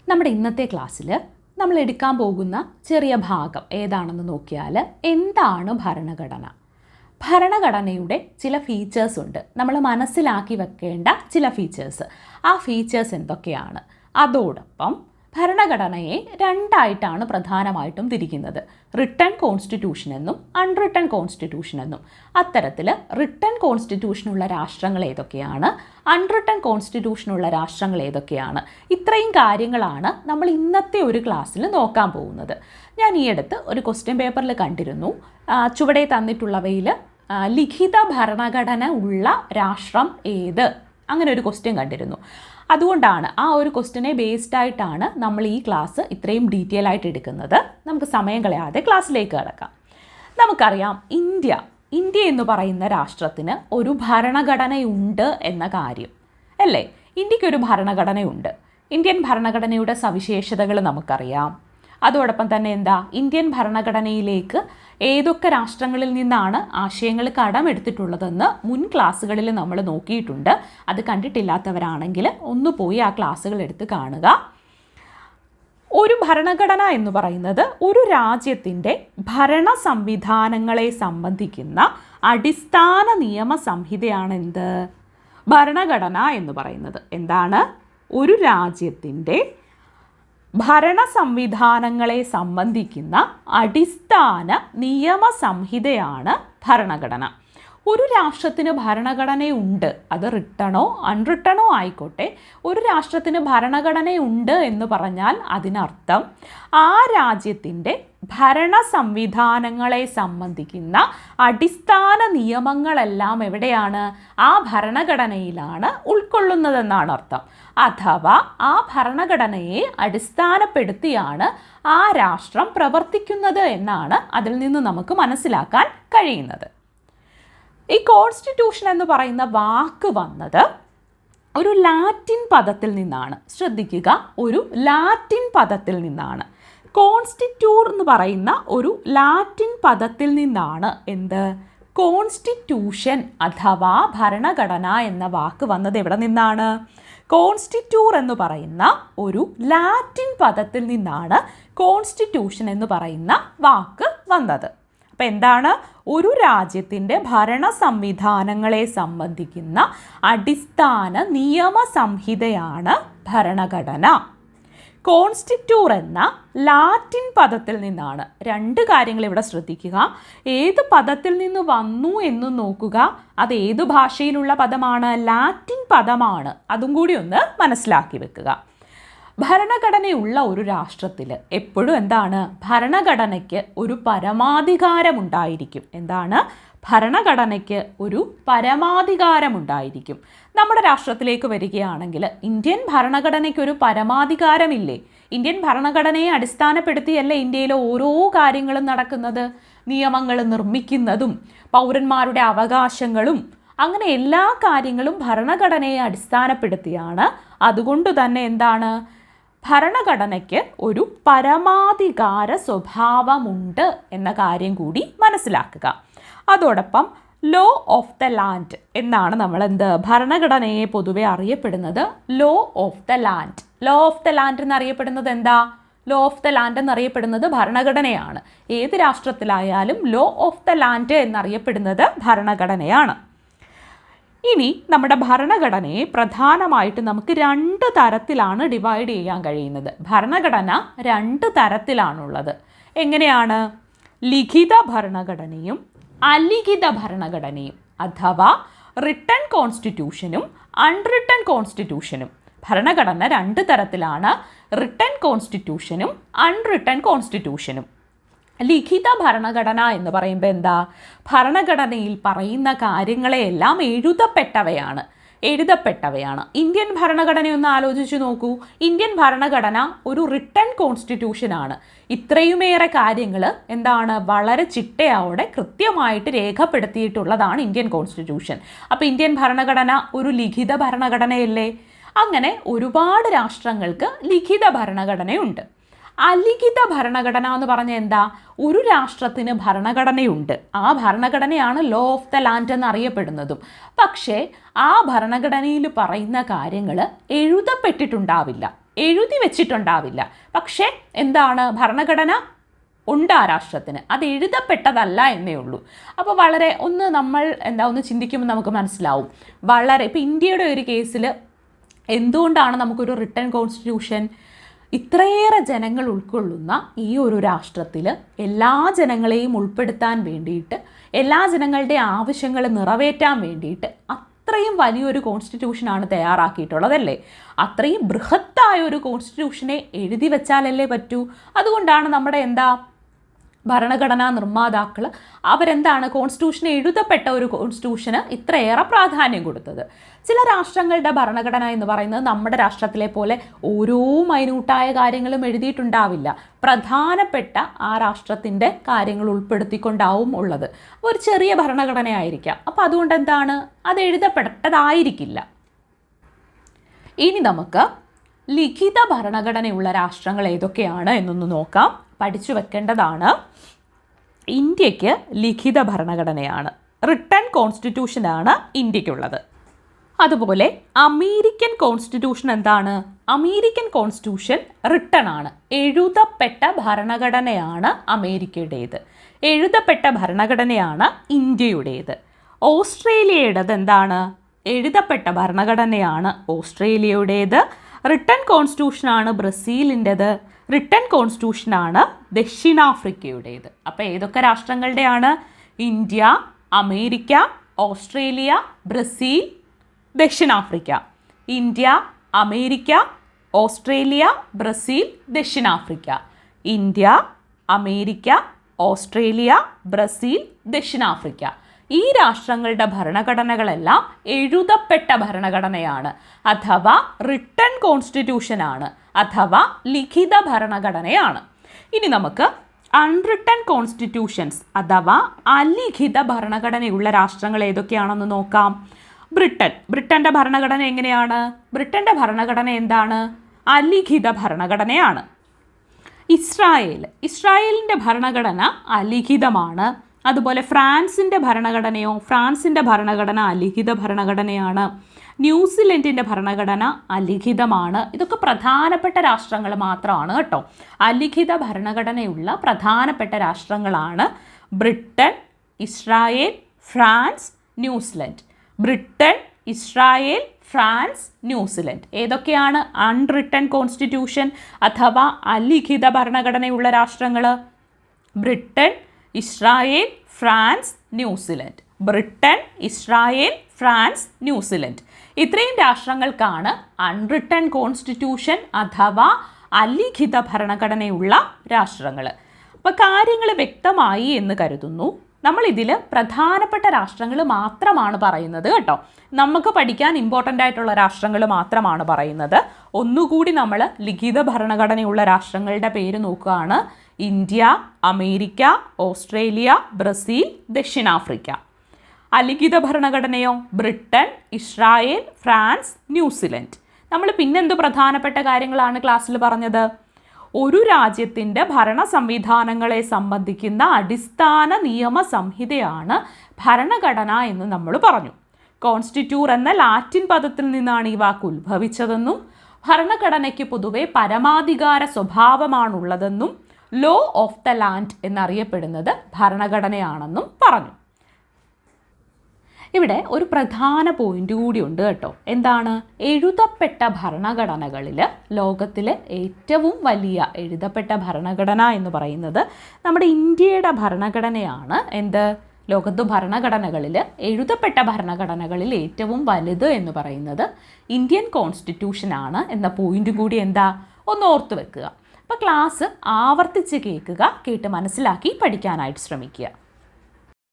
നമ്മുടെ ഇന്നത്തെ ക്ലാസ്സിൽ നമ്മൾ എടുക്കാൻ പോകുന്ന ചെറിയ ഭാഗം ഏതാണെന്ന് നോക്കിയാൽ എന്താണ് ഭരണഘടന. ഭരണഘടനയുടെ ചില ഫീച്ചേഴ്സ് ഉണ്ട്, നമ്മൾ മനസ്സിലാക്കി വെക്കേണ്ട ചില ഫീച്ചേഴ്സ്. ആ ഫീച്ചേഴ്സ് എന്തൊക്കെയാണ്? അതോടൊപ്പം ഭരണഘടനയെ രണ്ടായിട്ടാണ് പ്രധാനമായിട്ടും തിരിക്കുന്നത്, റിട്ടൺ കോൺസ്റ്റിറ്റ്യൂഷൻ എന്നും അൺറിട്ടൺ കോൺസ്റ്റിറ്റ്യൂഷൻ എന്നും. അത്തരത്തിൽ റിട്ടൺ കോൺസ്റ്റിറ്റ്യൂഷനുള്ള രാഷ്ട്രങ്ങൾ ഏതൊക്കെയാണ്, അൺറിട്ടൺ കോൺസ്റ്റിറ്റ്യൂഷനുള്ള രാഷ്ട്രങ്ങൾ ഏതൊക്കെയാണ്, ഇത്രയും കാര്യങ്ങളാണ് നമ്മൾ ഇന്നത്തെ ഒരു ക്ലാസ്സിൽ നോക്കാൻ പോകുന്നത്. ഞാൻ ഈ അടുത്ത് ഒരു ക്വസ്റ്റ്യൻ പേപ്പറിൽ കണ്ടിരുന്നു, ചുവടെ തന്നിട്ടുള്ളവയിൽ ലിഖിത ഭരണഘടന ഉള്ള രാഷ്ട്രം ഏത്, അങ്ങനെ ഒരു ക്വസ്റ്റ്യൻ കണ്ടിരുന്നു. അതുകൊണ്ടാണ് ആ ഒരു ക്വസ്റ്റ്യനെ ബേസ്ഡ് ആയിട്ടാണ് നമ്മൾ ഈ ക്ലാസ് ഇത്രയും ഡീറ്റെയിൽ ആയിട്ട് എടുക്കുന്നത്. നമുക്ക് സമയം കളയാതെ ക്ലാസ്സിലേക്ക് കടക്കാം. നമുക്കറിയാം, ഇന്ത്യ എന്ന് പറയുന്ന രാഷ്ട്രത്തിന് ഒരു ഭരണഘടനയുണ്ട് എന്ന കാര്യം അല്ലേ. ഇന്ത്യക്കൊരു ഭരണഘടനയുണ്ട്. ഇന്ത്യൻ ഭരണഘടനയുടെ സവിശേഷതകൾ നമുക്കറിയാം. അതോടൊപ്പം തന്നെ ഇന്ത്യൻ ഭരണഘടനയിലേക്ക് ഏതൊക്കെ രാഷ്ട്രങ്ങളിൽ നിന്നാണ് ആശയങ്ങൾ കടമെടുത്തിട്ടുള്ളതെന്ന് മുൻ ക്ലാസ്സുകളിൽ നമ്മൾ നോക്കിയിട്ടുണ്ട്. അത് കണ്ടിട്ടില്ലാത്തവരാണെങ്കിൽ ഒന്ന് പോയി ആ ക്ലാസ്സുകൾ എടുത്ത് കാണുക. ഒരു ഭരണഘടന എന്ന് പറയുന്നത് ഒരു രാജ്യത്തിൻ്റെ ഭരണ സംവിധാനങ്ങളെ സംബന്ധിക്കുന്ന അടിസ്ഥാന നിയമ സംഹിതയാണ് ഭരണഘടന എന്ന് പറയുന്നത്. എന്താണ്? ഒരു രാജ്യത്തിൻ്റെ ഭരണ സംവിധാനങ്ങളെ സംബന്ധിക്കുന്ന അടിസ്ഥാന നിയമ സംഹിതയാണ് ഭരണഘടന. ഒരു രാഷ്ട്രത്തിന് ഭരണഘടനയുണ്ട്, അത് റിട്ടണോ അൺറിട്ടണോ ആയിക്കോട്ടെ, ഒരു രാഷ്ട്രത്തിന് ഭരണഘടനയുണ്ട് എന്ന് പറഞ്ഞാൽ അതിനർത്ഥം ആ രാജ്യത്തിൻ്റെ ഭരണ സംവിധാനങ്ങളെ സംബന്ധിക്കുന്ന അടിസ്ഥാന നിയമങ്ങളെല്ലാം എവിടെയാണ്? ആ ഭരണഘടനയിലാണ് ഉൾക്കൊള്ളുന്നതെന്നാണ് അർത്ഥം. അഥവാ ആ ഭരണഘടനയെ അടിസ്ഥാനപ്പെടുത്തിയാണ് ആ രാഷ്ട്രം പ്രവർത്തിക്കുന്നത് എന്നാണ് അതിൽ നിന്ന് നമുക്ക് മനസ്സിലാക്കാൻ കഴിയുന്നത്. ഈ കോൺസ്റ്റിറ്റ്യൂഷൻ എന്ന് പറയുന്ന വാക്ക് വന്നത് ഒരു ലാറ്റിൻ പദത്തിൽ നിന്നാണ്. ശ്രദ്ധിക്കുക, ഒരു ലാറ്റിൻ പദത്തിൽ നിന്നാണ്. കോൺസ്റ്റിറ്റ്യൂർ എന്ന് പറയുന്ന ഒരു ലാറ്റിൻ പദത്തിൽ നിന്നാണ് കോൺസ്റ്റിറ്റ്യൂഷൻ അഥവാ ഭരണഘടന എന്ന വാക്ക് വന്നത്. എവിടെ നിന്നാണ്? കോൺസ്റ്റിറ്റ്യൂർ എന്ന് പറയുന്ന ഒരു ലാറ്റിൻ പദത്തിൽ നിന്നാണ് കോൺസ്റ്റിറ്റ്യൂഷൻ എന്ന് പറയുന്ന വാക്ക് വന്നത്. അപ്പം എന്താണ്? ഒരു രാജ്യത്തിൻ്റെ ഭരണ സംവിധാനങ്ങളെ സംബന്ധിക്കുന്ന അടിസ്ഥാന നിയമ സംഹിതയാണ് ഭരണഘടന. കോൺസ്റ്റിറ്റ്യൂർ എന്ന ലാറ്റിൻ പദത്തിൽ നിന്നാണ്. രണ്ട് കാര്യങ്ങൾ ഇവിടെ ശ്രദ്ധിക്കുക. ഏത് പദത്തിൽ നിന്ന് വന്നു എന്ന് നോക്കുക. അത് ഏത് ഭാഷയിലുള്ള പദമാണ്? ലാറ്റിൻ പദമാണ്. അതും കൂടി ഒന്ന് മനസ്സിലാക്കി വെക്കുക. ഭരണഘടനയുള്ള ഒരു രാഷ്ട്രത്തിൽ എപ്പോഴും ഭരണഘടനയ്ക്ക് ഒരു പരമാധികാരമുണ്ടായിരിക്കും. ഭരണഘടനയ്ക്ക് ഒരു പരമാധികാരമുണ്ടായിരിക്കും. നമ്മുടെ രാഷ്ട്രത്തിലേക്ക് വരികയാണെങ്കിൽ ഇന്ത്യൻ ഭരണഘടനയ്ക്ക് ഒരു പരമാധികാരമില്ലേ? ഇന്ത്യൻ ഭരണഘടനയെ അടിസ്ഥാനപ്പെടുത്തിയല്ലേ ഇന്ത്യയിലെ ഓരോ കാര്യങ്ങളും നടക്കുന്നത്? നിയമങ്ങൾ നിർമ്മിക്കുന്നതും പൗരന്മാരുടെ അവകാശങ്ങളും അങ്ങനെ എല്ലാ കാര്യങ്ങളും ഭരണഘടനയെ അടിസ്ഥാനപ്പെടുത്തിയാണ്. അതുകൊണ്ട് തന്നെ ഭരണഘടനയ്ക്ക് ഒരു പരമാധികാര സ്വഭാവമുണ്ട് എന്ന കാര്യം കൂടി മനസ്സിലാക്കുക. അതോടൊപ്പം ലോ ഓഫ് ദ ലാൻഡ് എന്നാണ് നമ്മൾ ഭരണഘടനയെ പൊതുവെ അറിയപ്പെടുന്നത്. Law of the land. Law of the land എന്നറിയപ്പെടുന്നത് ലോ ഓഫ് ദ ലാൻഡ് എന്നറിയപ്പെടുന്നത് ഭരണഘടനയാണ്. ഏത് രാഷ്ട്രത്തിലായാലും ലോ ഓഫ് ദ ലാൻഡ് എന്നറിയപ്പെടുന്നത് ഭരണഘടനയാണ്. ഇനി നമ്മുടെ ഭരണഘടനയെ പ്രധാനമായിട്ട് നമുക്ക് രണ്ട് തരത്തിലാണ് ഡിവൈഡ് ചെയ്യാൻ കഴിയുന്നത്. ഭരണഘടന രണ്ട് തരത്തിലാണുള്ളത്. എങ്ങനെയാണ്? ലിഖിത ഭരണഘടനയും അലിഖിത ഭരണഘടനയും, അഥവാ റിട്ടൺ കോൺസ്റ്റിറ്റ്യൂഷനും അൺറിട്ടൺ കോൺസ്റ്റിറ്റ്യൂഷനും. ഭരണഘടന രണ്ട് തരത്തിലാണ്, റിട്ടൺ കോൺസ്റ്റിറ്റ്യൂഷനും അൺറിട്ടൺ കോൺസ്റ്റിറ്റ്യൂഷനും. ലിഖിത ഭരണഘടന എന്ന് പറയുമ്പോൾ ഭരണഘടനയിൽ പറയുന്ന കാര്യങ്ങളെല്ലാം എഴുതപ്പെട്ടവയാണ്. ഇന്ത്യൻ ഭരണഘടനയൊന്ന് ആലോചിച്ച് നോക്കൂ. ഇന്ത്യൻ ഭരണഘടന ഒരു റിട്ടൺ കോൺസ്റ്റിറ്റ്യൂഷനാണ്. ഇത്രയുമേറെ കാര്യങ്ങൾ വളരെ ചിട്ടയോടെ കൃത്യമായിട്ട് രേഖപ്പെടുത്തിയിട്ടുള്ളതാണ് ഇന്ത്യൻ കോൺസ്റ്റിറ്റ്യൂഷൻ. അപ്പോൾ ഇന്ത്യൻ ഭരണഘടന ഒരു ലിഖിത ഭരണഘടനയല്ലേ? അങ്ങനെ ഒരുപാട് രാഷ്ട്രങ്ങൾക്ക് ലിഖിത ഭരണഘടനയുണ്ട്. അലിഖിത ഭരണഘടന എന്ന് പറഞ്ഞാൽ ഒരു രാഷ്ട്രത്തിന് ഭരണഘടനയുണ്ട്. ആ ഭരണഘടനയാണ് ലോ ഓഫ് ദ ലാൻഡ് എന്നറിയപ്പെടുന്നതും. പക്ഷേ ആ ഭരണഘടനയിൽ പറയുന്ന കാര്യങ്ങൾ എഴുതപ്പെട്ടിട്ടുണ്ടാവില്ല. എഴുതി വെച്ചിട്ടുണ്ടാവില്ല. പക്ഷേ എന്താണ്, ഭരണഘടന ഉണ്ട് ആ രാഷ്ട്രത്തിന്, അത് എഴുതപ്പെട്ടതല്ല എന്നേ ഉള്ളൂ. അപ്പോൾ വളരെ നമ്മൾ ഒന്ന് ചിന്തിക്കുമ്പോൾ നമുക്ക് മനസ്സിലാവും, ഇപ്പോൾ ഇന്ത്യയുടെ ഒരു കേസിൽ എന്തുകൊണ്ടാണ് നമുക്കൊരു റിട്ടൺ കോൺസ്റ്റിറ്റ്യൂഷൻ, ഇത്രയേറെ ജനങ്ങൾ ഉൾക്കൊള്ളുന്ന ഈ ഒരു രാഷ്ട്രത്തിൽ എല്ലാ ജനങ്ങളെയും ഉൾപ്പെടുത്താൻ വേണ്ടിയിട്ട്, എല്ലാ ജനങ്ങളുടെ ആവശ്യങ്ങൾ നിറവേറ്റാൻ വേണ്ടിയിട്ട് അത്രയും വലിയൊരു കോൺസ്റ്റിറ്റ്യൂഷനാണ് തയ്യാറാക്കിയിട്ടുള്ളതല്ലേ. അത്രയും ബൃഹത്തായ ഒരു കോൺസ്റ്റിറ്റ്യൂഷനെ എഴുതി വെച്ചാലല്ലേ പറ്റൂ. അതുകൊണ്ടാണ് നമ്മുടെ ഭരണഘടനാ നിർമ്മാതാക്കൾ കോൺസ്റ്റിറ്റ്യൂഷന് എഴുതപ്പെട്ട ഒരു കോൺസ്റ്റിറ്റ്യൂഷന് ഇത്രയേറെ പ്രാധാന്യം കൊടുത്തത്. ചില രാഷ്ട്രങ്ങളുടെ ഭരണഘടന എന്ന് പറയുന്നത് നമ്മുടെ രാഷ്ട്രത്തിലെ പോലെ ഓരോ മൈന്യൂട്ടായ കാര്യങ്ങളും എഴുതിയിട്ടുണ്ടാവില്ല. പ്രധാനപ്പെട്ട ആ രാഷ്ട്രത്തിൻ്റെ കാര്യങ്ങൾ ഉൾപ്പെടുത്തിക്കൊണ്ടാവും ഉള്ളത്. ഒരു ചെറിയ ഭരണഘടനയായിരിക്കാം. അപ്പോൾ അതുകൊണ്ട് അത് എഴുതപ്പെട്ടതായിരിക്കില്ല. ഇനി നമുക്ക് ലിഖിത ഭരണഘടനയുള്ള രാഷ്ട്രങ്ങൾ ഏതൊക്കെയാണ് എന്നൊന്ന് നോക്കാം. പഠിച്ചു വെക്കേണ്ടതാണ്. ഇന്ത്യക്ക് ലിഖിത ഭരണഘടനയാണ്, റിട്ടൺ കോൺസ്റ്റിറ്റ്യൂഷനാണ് ഇന്ത്യക്കുള്ളത്. അതുപോലെ American constitution American constitution written ആണ്, എഴുതപ്പെട്ട ഭരണഘടനയാണ് അമേരിക്കയുടേത്. എഴുതപ്പെട്ട ഭരണഘടനയാണ് ഇന്ത്യയുടേത്. ഓസ്ട്രേലിയയുടേത് എഴുതപ്പെട്ട ഭരണഘടനയാണ് ഓസ്ട്രേലിയയുടേത്. റിട്ടൺ കോൺസ്റ്റിറ്റ്യൂഷനാണ് ബ്രസീലിൻ്റെത്. റിട്ടൺ കോൺസ്റ്റിറ്റ്യൂഷനാണ് ദക്ഷിണാഫ്രിക്കയുടേത്. അപ്പോൾ ഏതൊക്കെ രാഷ്ട്രങ്ങളുടെയാണ്? ഇന്ത്യ, അമേരിക്ക, ഓസ്ട്രേലിയ, ബ്രസീൽ, ദക്ഷിണാഫ്രിക്ക. ഇന്ത്യ, അമേരിക്ക, ഓസ്ട്രേലിയ, ബ്രസീൽ, ദക്ഷിണാഫ്രിക്ക. ഇന്ത്യ, അമേരിക്ക, ഓസ്ട്രേലിയ, ബ്രസീൽ, ദക്ഷിണാഫ്രിക്ക. ഈ രാഷ്ട്രങ്ങളുടെ ഭരണഘടനകളെല്ലാം എഴുതപ്പെട്ട ഭരണഘടനയാണ്, അഥവാ റിട്ടൺ കോൺസ്റ്റിറ്റ്യൂഷനാണ്, അഥവാ ലിഖിത ഭരണഘടനയാണ്. ഇനി നമുക്ക് അൺറിട്ടൺ കോൺസ്റ്റിറ്റ്യൂഷൻസ് അഥവാ അലിഖിത ഭരണഘടനയുള്ള രാഷ്ട്രങ്ങൾ ഏതൊക്കെയാണെന്ന് നോക്കാം. ബ്രിട്ടൻ്റെ ഭരണഘടന എങ്ങനെയാണ്? ബ്രിട്ടൻ്റെ ഭരണഘടന അലിഖിത ഭരണഘടനയാണ്. ഇസ്രായേലിൻ്റെ ഭരണഘടന അലിഖിതമാണ്. അതുപോലെ ഫ്രാൻസിൻ്റെ ഭരണഘടന അലിഖിത ഭരണഘടനയാണ്. ന്യൂസിലൻഡിൻ്റെ ഭരണഘടന അലിഖിതമാണ്. ഇതൊക്കെ പ്രധാനപ്പെട്ട രാഷ്ട്രങ്ങൾ മാത്രമാണ് കേട്ടോ. അലിഖിത ഭരണഘടനയുള്ള പ്രധാനപ്പെട്ട രാഷ്ട്രങ്ങളാണ് Britain, Israel, France, New Zealand. Britain, Israel, France, New Zealand. ഏതൊക്കെയാണ് അൺറിട്ടൺ കോൺസ്റ്റിറ്റ്യൂഷൻ അഥവാ അലിഖിത ഭരണഘടനയുള്ള രാഷ്ട്രങ്ങൾ? Britain, Israel, France, New Zealand. Britain, Israel, France, New Zealand. ഇത്രയും രാഷ്ട്രങ്ങൾക്കാണ് അൺറിട്ടൺ കോൺസ്റ്റിറ്റ്യൂഷൻ അഥവാ അലിഖിത ഭരണഘടനയുള്ള രാഷ്ട്രങ്ങൾ. അപ്പോൾ കാര്യങ്ങൾ വ്യക്തമായി എന്ന് കരുതുന്നു. നമ്മളിതിൽ പ്രധാനപ്പെട്ട രാഷ്ട്രങ്ങൾ മാത്രമാണ് പറയുന്നത് കേട്ടോ. നമുക്ക് പഠിക്കാൻ ഇമ്പോർട്ടൻ്റ് ആയിട്ടുള്ള രാഷ്ട്രങ്ങൾ മാത്രമാണ് പറയുന്നത്. ഒന്നുകൂടി നമ്മൾ ലിഖിത ഭരണഘടനയുള്ള രാഷ്ട്രങ്ങളുടെ പേര് നോക്കുകയാണ്. ഇന്ത്യ, അമേരിക്ക, ഓസ്ട്രേലിയ, ബ്രസീൽ, ദക്ഷിണാഫ്രിക്ക. അലിഖിത ഭരണഘടനയോ? Britain, Israel, France, New Zealand. നമ്മൾ പിന്നെന്ത് പ്രധാനപ്പെട്ട കാര്യങ്ങളാണ് ക്ലാസ്സിൽ പറഞ്ഞത്? ഒരു രാജ്യത്തിൻ്റെ ഭരണ സംവിധാനങ്ങളെ സംബന്ധിക്കുന്ന അടിസ്ഥാന നിയമ സംഹിതയാണ് ഭരണഘടന എന്ന് നമ്മൾ പറഞ്ഞു. കോൺസ്റ്റിറ്റ്യൂർ എന്ന ലാറ്റിൻ പദത്തിൽ നിന്നാണ് ഈ വാക്ക് ഉത്ഭവിച്ചതെന്നും ഭരണഘടനയ്ക്ക് പൊതുവെ പരമാധികാര സ്വഭാവമാണുള്ളതെന്നും ലോ ഓഫ് ദ ലാൻഡ് എന്നറിയപ്പെടുന്നത് ഭരണഘടനയാണെന്നും പറഞ്ഞു. ഇവിടെ ഒരു പ്രധാന പോയിന്റ് കൂടിയുണ്ട് കേട്ടോ. എഴുതപ്പെട്ട ഭരണഘടനകളിൽ ലോകത്തിലെ ഏറ്റവും വലിയ എഴുതപ്പെട്ട ഭരണഘടന എന്ന് പറയുന്നത് നമ്മുടെ ഇന്ത്യയുടെ ഭരണഘടനയാണ്. ലോകത്ത് ഭരണഘടനകളിൽ എഴുതപ്പെട്ട ഭരണഘടനകളിൽ ഏറ്റവും വലുത് എന്ന് പറയുന്നത് ഇന്ത്യൻ കോൺസ്റ്റിറ്റ്യൂഷനാണ് എന്ന പോയിന്റ് കൂടി ഒന്ന് ഓർത്ത് വെക്കുക. അപ്പോൾ ക്ലാസ് ആവർത്തിച്ച് കേൾക്കുക, കേട്ട് മനസ്സിലാക്കി പഠിക്കാനായിട്ട് ശ്രമിക്കുക.